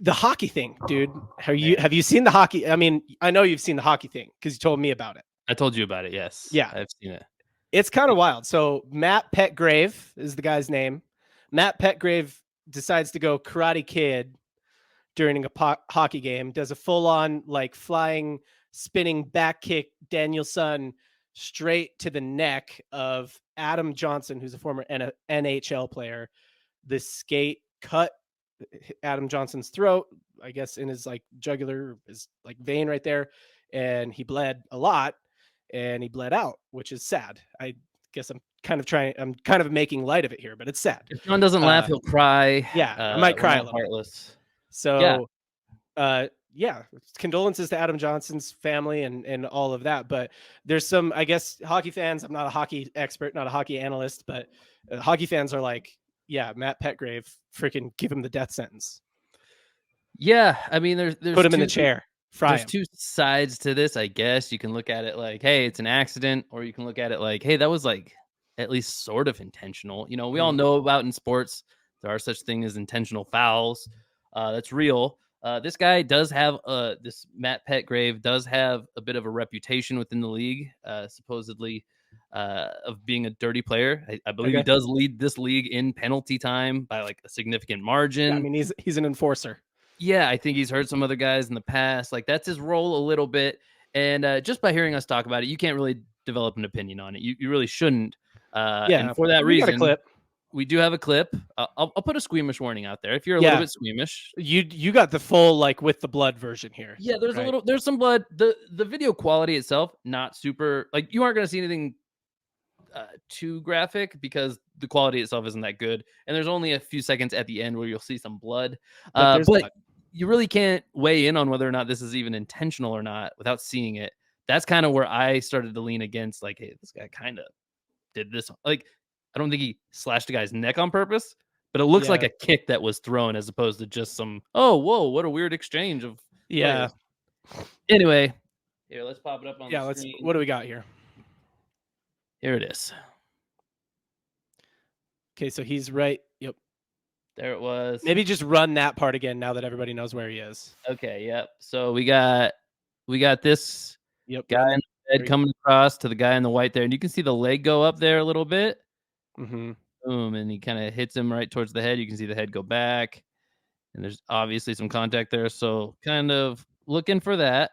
The hockey thing, dude. Man. Have you seen the hockey? I mean, I know you've seen the hockey thing because you told me about it. I told you about it. Yes, Yeah, I've seen it. it's kind of wild. So Matt Petgrave is the guy's name. Matt Petgrave decides to go Karate Kid during a hockey game. Does a full on like flying, spinning back kick Danielson straight to the neck of Adam Johnson, who's a former NHL player. The skate cut Adam Johnson's throat, I guess in his like jugular, his like vein right there, and he bled a lot, and he bled out, which is sad. I guess I'm kind of making light of it here, but it's sad. If John doesn't laugh, he'll cry. Yeah, I might We're cry a not little heartless. bit. So, yeah, condolences to Adam Johnson's family and all of that. But there's some, I guess, hockey fans. I'm not a hockey expert, not a hockey analyst, but hockey fans are like, yeah, Matt Petgrave, freaking give him the death sentence. Yeah, I mean, there's put him in the chair. There's two sides to this, I guess. You can look at it like, hey, it's an accident, or you can look at it like, hey, that was like at least sort of intentional. You know, we all know about in sports there are such things as intentional fouls. That's real. This guy does have this Matt Petgrave does have a bit of a reputation within the league, supposedly of being a dirty player. I believe he does lead this league in penalty time by like a significant margin. Yeah, I mean, he's an enforcer. Yeah, I think he's hurt some other guys in the past. Like that's his role a little bit. And just by hearing us talk about it, you can't really develop an opinion on it. You really shouldn't. And for that reason, we do have a clip. I'll put a squeamish warning out there if you're a little bit squeamish. You got the full like with the blood version here. Yeah, there's some blood. The video quality itself not super. Like you aren't going to see anything too graphic because the quality itself isn't that good. And there's only a few seconds at the end where you'll see some blood. But you really can't weigh in on whether or not this is even intentional or not without seeing it. That's kind of where I started to lean against, like, hey, this guy kind of did this. Like, I don't think he slashed a guy's neck on purpose, but it looks like a kick that was thrown as opposed to just some, oh, whoa, what a weird exchange of players. Anyway, here, let's pop it up on the screen. What do we got here? Here it is. Okay, so he's right. Yep. There it was. Maybe just run that part again now that everybody knows where he is. Okay, yep. So we got this guy in the red coming across to the guy in the white there, and you can see the leg go up there a little bit. Mm-hmm. Boom, and he kind of hits him right towards the head. You can see the head go back, and there's obviously some contact there. So kind of looking for that.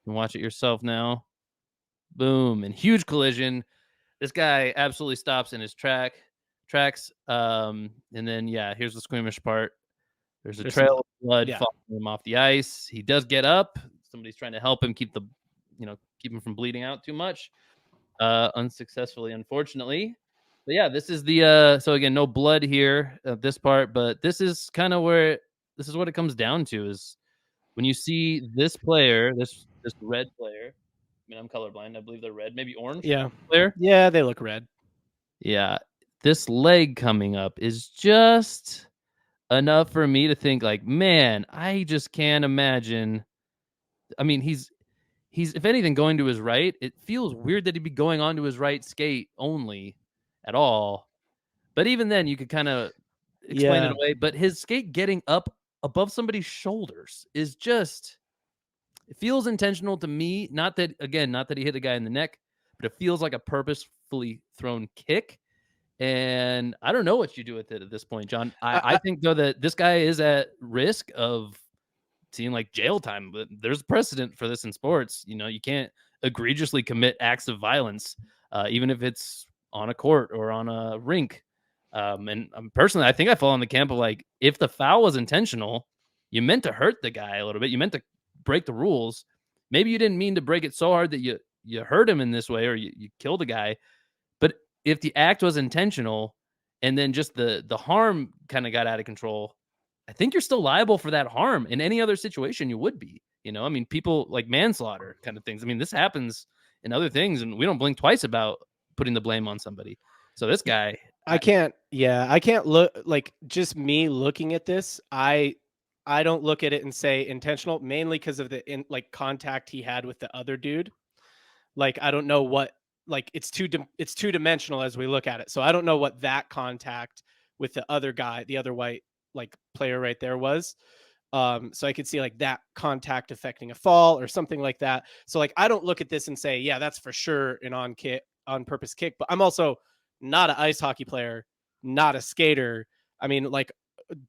You can watch it yourself now. Boom, and huge collision. This guy absolutely stops in his tracks. And then, yeah, here's the squeamish part. There's a trail of blood following him off the ice. He does get up. Somebody's trying to help him keep him from bleeding out too much. Unsuccessfully, unfortunately. But yeah, this is the so again, no blood here at this part, but this is kind of where this is what it comes down to is when you see this player, this red player. I mean, I'm colorblind. I believe they're red, maybe orange. Yeah. Player. Yeah, they look red. Yeah. This leg coming up is just enough for me to think like, man, I just can't imagine. I mean, he's if anything going to his right. It feels weird that he'd be going onto his right skate only at all. But even then, you could kind of explain it away. But his skate getting up above somebody's shoulders is just. It feels intentional to me. Not that he hit the guy in the neck, but it feels like a purposefully thrown kick. And I don't know what you do with it at this point, John. I think, though, that this guy is at risk of seeing like jail time. But there's precedent for this in sports. You know, you can't egregiously commit acts of violence, even if it's on a court or on a rink. And personally, I think I fall in the camp of like, if the foul was intentional, you meant to hurt the guy a little bit. You meant to break the rules. Maybe you didn't mean to break it so hard that you hurt him in this way or you killed a guy. But if the act was intentional and then just the harm kind of got out of control, I think you're still liable for that harm. In any other situation, you would be. You know, I mean, people like manslaughter kind of things. I mean, this happens in other things, and we don't blink twice about putting the blame on somebody. So this guy, I can't look like just me looking at this. I don't look at it and say intentional, mainly because of the contact he had with the other dude. Like, I don't know what, like, it's two-dimensional as we look at it. So I don't know what that contact with the other guy, the other white like player right there was. So I could see like that contact affecting a fall or something like that. So like I don't look at this and say, yeah, that's for sure an on purpose kick. But I'm also not an ice hockey player, not a skater. I mean, like,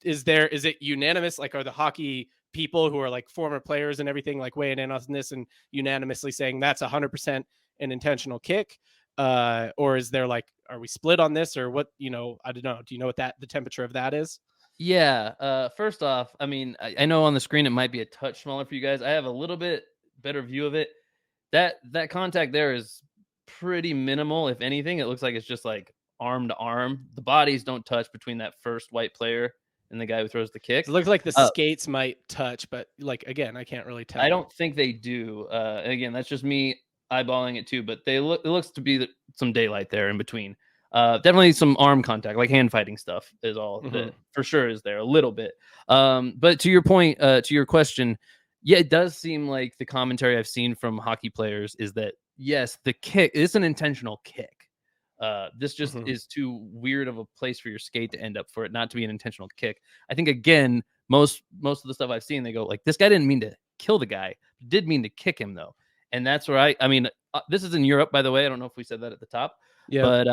is it unanimous? Like, are the hockey people who are like former players and everything like weighing in on this and unanimously saying that's 100% an intentional kick? Or is there like, are we split on this or what? I don't know. Do you know what the temperature of that is? Yeah. First off, I mean, I know on the screen it might be a touch smaller for you guys. I have a little bit better view of it. That contact there is pretty minimal. If anything, it looks like it's just like arm to arm. The bodies don't touch between that first white player and the guy who throws the It kick. looks like the Uh, skates might touch, but like again, I can't really I tell. don't think they do. And again, that's just me eyeballing it too. But it looks to be some daylight there in between. Definitely some arm contact, like hand fighting stuff, is all Mm-hmm. that for sure is there a little bit. But to your point, to your question, yeah, it does seem like the commentary I've seen from hockey players is that yes, the kick is an intentional kick. This just Mm-hmm. is too weird of a place for your skate to end up for it not to be an intentional kick. I think again, most of the stuff I've seen, they go like, this guy didn't mean to kill the guy, did mean to kick him though, and that's where I mean, this is in Europe, by the way. I don't know if we said that at the top, Yeah. but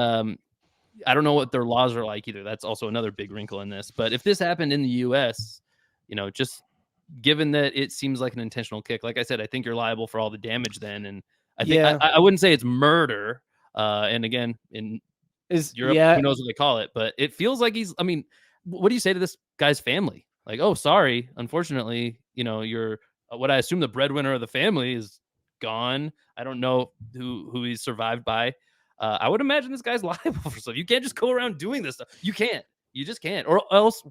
I don't know what their laws are like either. That's also another big wrinkle in this. But if this happened in the U.S., just given that it seems like an intentional kick, like I said, I think you're liable for all the damage then, and I think Yeah. I wouldn't say it's murder. And again, in Is Europe, yeah. who knows what they call it, but it feels like he's. I mean, what do you say to this guy's family? Like, oh, sorry, unfortunately, you're what I assume the breadwinner of the family is gone. I don't know who he's survived by. I would imagine this guy's liable for stuff. You can't just go around doing this stuff. You can't. You just can't. Or else,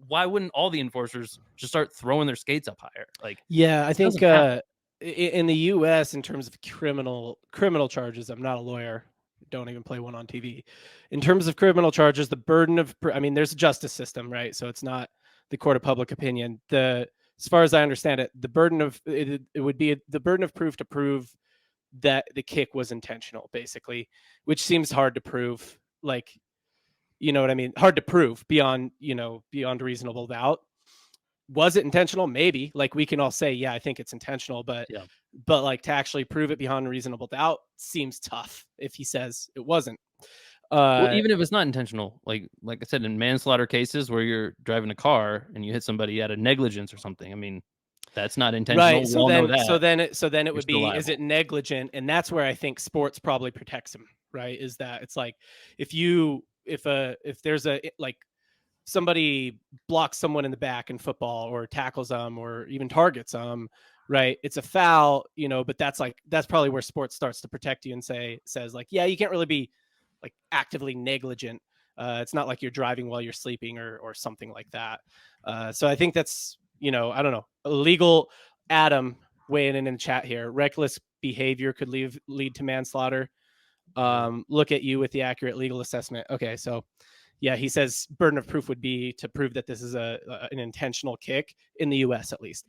why wouldn't all the enforcers just start throwing their skates up higher? Like, Yeah, I it think doesn't happen. in the U.S. in terms of criminal charges, I'm not a lawyer. Don't even play one on TV. In terms of criminal charges, the burden of I mean, there's a justice system, right? So it's not the court of public opinion. As far as I understand it, the burden of it would be the burden of proof to prove that the kick was intentional, basically, which seems hard to prove. Like, you know what I mean? Hard to prove beyond reasonable doubt. Was it intentional? Maybe. Like we can all say, yeah, I think it's intentional, Yeah. but like to actually prove it beyond reasonable doubt seems tough if he says it wasn't. Well, Uh even if it's not intentional, like I said, in manslaughter cases where you're driving a car and you hit somebody out of negligence or something, I mean, that's not right. intentional. We So all know then that. it You're would still be, is it liable. negligent? And that's where I think sports probably protects him, right? Is that it's like if there's a like somebody blocks someone in the back in football or tackles them or even targets them, right? It's a foul, but that's probably where sports starts to protect you and says like, yeah, you can't really be like actively negligent. It's not like you're driving while you're sleeping or something like that. So I think that's, I don't know, illegal. Adam weighing in the chat here. Reckless behavior could lead to manslaughter. Yeah. Look at you with the accurate legal assessment. Okay, so yeah, he says burden of proof would be to prove that this is an intentional kick in the U.S. at least.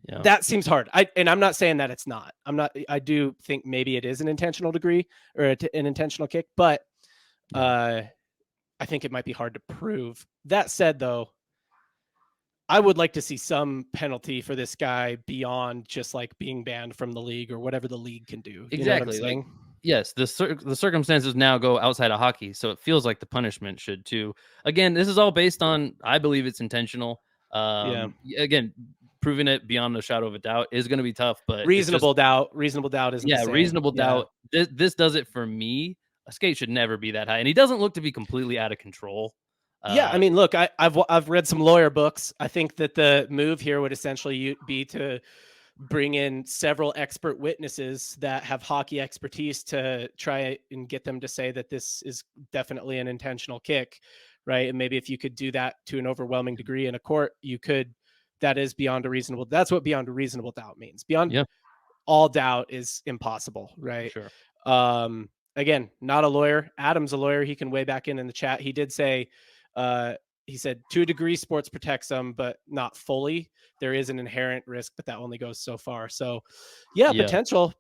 Yeah. That seems hard. I'm not saying that it's not. I'm not. I do think maybe it is an intentional degree or an intentional kick, but Yeah. uh, I think it might be hard to prove. That said, though, I would like to see some penalty for this guy beyond just like being banned from the league or whatever the league can do. You know what I'm Exactly. Like, saying? yes, the circumstances now go outside of hockey, so it feels like the punishment should too. Again, this is all based on I believe it's intentional. Yeah. Again, proving it beyond a shadow of a doubt is going to be tough, but it's just Reasonable doubt. Reasonable doubt isn't the yeah, same. reasonable Yeah. doubt. This does it for me. A skate should never be that high, and he doesn't look to be completely out of control. Yeah, I Uh, mean, look, I've read some lawyer books. I think that the move here would essentially be to bring in several expert witnesses that have hockey expertise to try and get them to say that this is definitely an intentional kick, right? And maybe if you could do that to an overwhelming degree in a court, you could. That is beyond a reasonable. That's what beyond a reasonable doubt means. Beyond yeah, all doubt is impossible, for right? sure. Again, not a lawyer. Adam's a lawyer. He can weigh back in the chat. He did say, uh, he said to a degree, sports protects them, but not fully. There is an inherent risk, but that only goes so far. So, yeah, Yeah,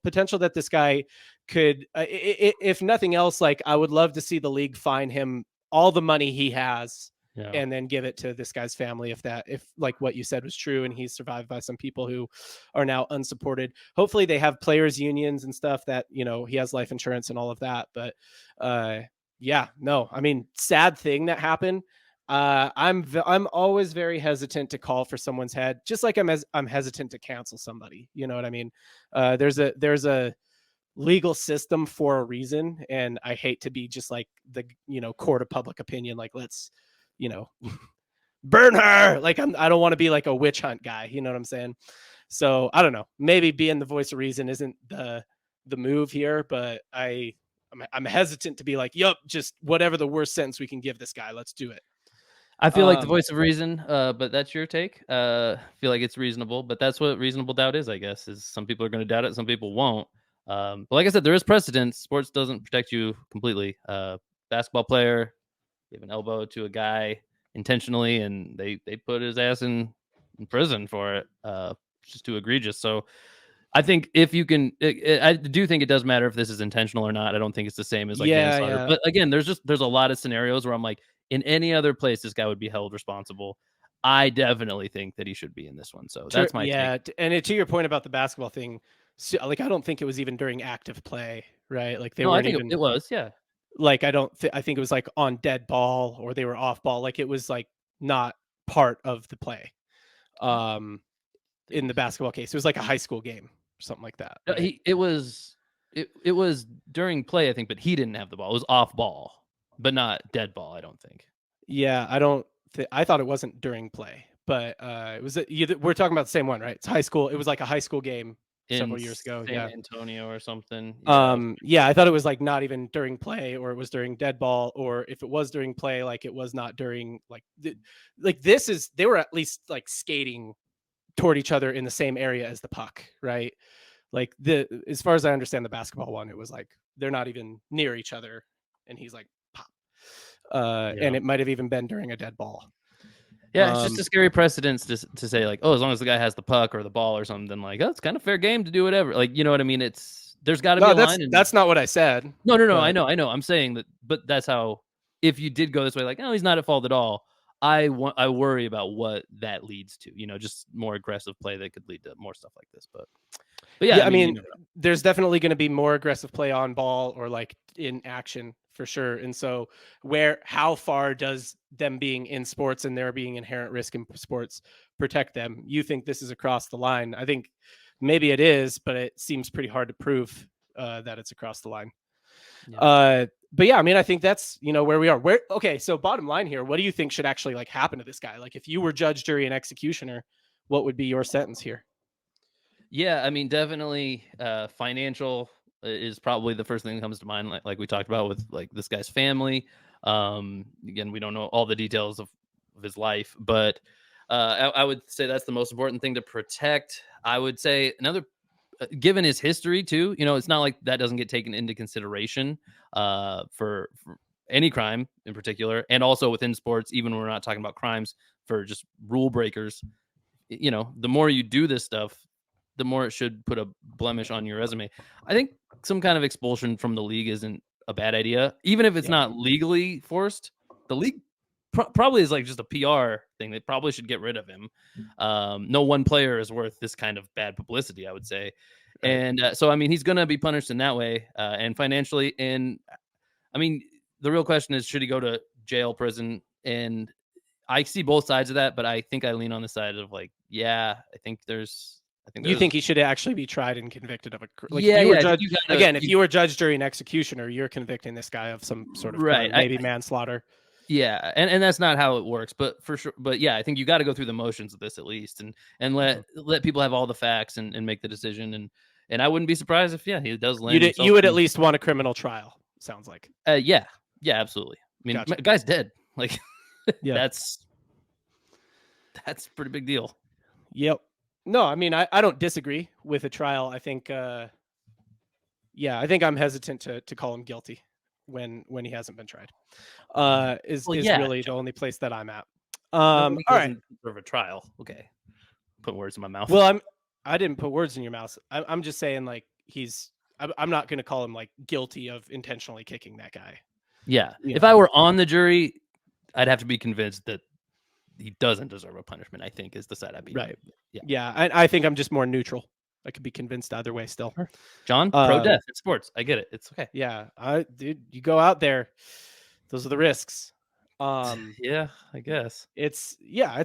potential that this guy could, if nothing else, like I would love to see the league fine him all the money he has Yeah. and then give it to this guy's family if like what you said was true and he's survived by some people who are now unsupported. Hopefully they have players unions and stuff that, he has life insurance and all of that. But yeah, no, I mean, sad thing that happened. I'm always very hesitant to call for someone's head, just like I'm hesitant to cancel somebody. You know what I mean? There's a legal system for a reason, and I hate to be just like the court of public opinion, like let's you know burn her. Like I don't want to be like a witch hunt guy, you know what I'm saying? So I don't know, maybe being the voice of reason isn't the move here, but I'm hesitant to be like, yup, just whatever the worst sentence we can give this guy, let's do it. I feel like the um voice of reason, but that's your take. I feel like it's reasonable, but that's what reasonable doubt is, I guess. Is some people are going to doubt it, some people won't. But like I said, there is precedence. Sports doesn't protect you completely. Basketball player gave an elbow to a guy intentionally, and they put his ass in prison for it. Just too egregious. So I think if you can, I do think it does matter if this is intentional or not. I don't think it's the same as like yeah, manslaughter. yeah. But again, there's a lot of scenarios where I'm like, in any other place, this guy would be held responsible. I definitely think that he should be in this one. So that's my take. Yeah, and to your point about the basketball thing, like I don't think it was even during active play, right? Like they No, I weren't think even it was. Yeah. like I think it was like on dead ball or they were off ball. Like it was like not part of the play. Um, in the basketball case, it was like a high school game or something like that, right? It was during play, I think, but he didn't have the ball. It was off ball, but not dead ball. I don't think. Yeah, I don't. I thought it wasn't during play, but it was. We're talking about the same one, right? It's high school. It was like a high school game In several years ago. San Yeah. Antonio or something. Yeah. Yeah, I thought it was like not even during play, or it was during dead ball, or if it was during play, like it was not during like this is they were at least like skating toward each other in the same area as the puck, right? Like as far as I understand the basketball one, it was like they're not even near each other, and he's like pop. And Yeah. it might have even been during a dead ball. Yeah, it's just a scary precedence to say like, oh, as long as the guy has the puck or the ball or something, then like, oh, it's kind of fair game to do whatever. Like, you know what I mean? There's got to be No, a line. And that's not what I said. no. But I know. I'm saying that, but that's how. If you did go this way, like, no, he's not at fault at all. I worry about what that leads to. You know, just more aggressive play that could lead to more stuff like this. But yeah, yeah, I I mean, you mean, know, there's definitely going to be more aggressive play on ball or like in action for sure. And so, how far does them being in sports and there being inherent risk in sports protect them? You think this is across the line? I think maybe it is, but it seems pretty hard to prove that it's across the line. yeah. But yeah, I mean, I think that's where we are. Okay, so bottom line here, what do you think should actually like happen to this guy? Like, if you were judge, jury, and executioner, what would be your sentence here? Yeah, I mean, definitely, financial is probably the first thing that comes to mind, like we talked about with like this guy's family. Again, we don't know all the details of his life, but I would say that's the most important thing to protect. I would say another, given his history too, it's not like that doesn't get taken into consideration for any crime in particular, and also within sports, even when we're not talking about crimes for just rule breakers. The more you do this stuff, the more it should put a blemish on your resume. I think some kind of expulsion from the league isn't a bad idea, even if it's Yeah. not legally forced. The league probably is like just a PR thing. They probably should get rid of him. No one player is worth this kind of bad publicity, I would say. Right. And so, I mean, he's going to be punished in that way and financially. And I mean, the real question is, should he go to jail, prison? And I see both sides of that, but I think I lean on the side of like, yeah, I think You there's think he should actually be tried and convicted of like if yeah, you were I think judge you gotta again, if you were judge, jury, and executioner, you're convicting this guy of some sort of right. crime, maybe manslaughter. Yeah, and that's not how it works, but for sure. But yeah, I think you got to go through the motions of this at least, and Mhm. let people have all the facts and make the decision. And I wouldn't be surprised if he does land You himself. would at least want a criminal trial. Sounds like. Yeah, yeah, absolutely. I mean, Gotcha. guy's dead. Like Yeah. that's a pretty big deal. Yep. No, I mean, I don't disagree with a trial. I think yeah, I think I'm hesitant to call him guilty when he hasn't been tried. Well, Is yeah, really the only place that I'm at. nobody All right. doesn't deserve a trial. Okay, put words in my mouth. Well, I didn't put words in your mouth. I'm just saying like I'm not going to call him like guilty of intentionally kicking that guy. Yeah, You if know. I were on the jury, I'd have to be convinced that he doesn't deserve a punishment, I think, is the side I'd be on. Right. Yeah. Yeah, I think I'm just more neutral. I could be convinced either way still. Sure. John, Uh, pro-death in sports. I get it. It's okay. yeah, dude, you go out there, those are the risks. Um, Yeah, I guess. it's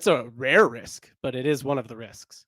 a rare risk, but it is one of the risks.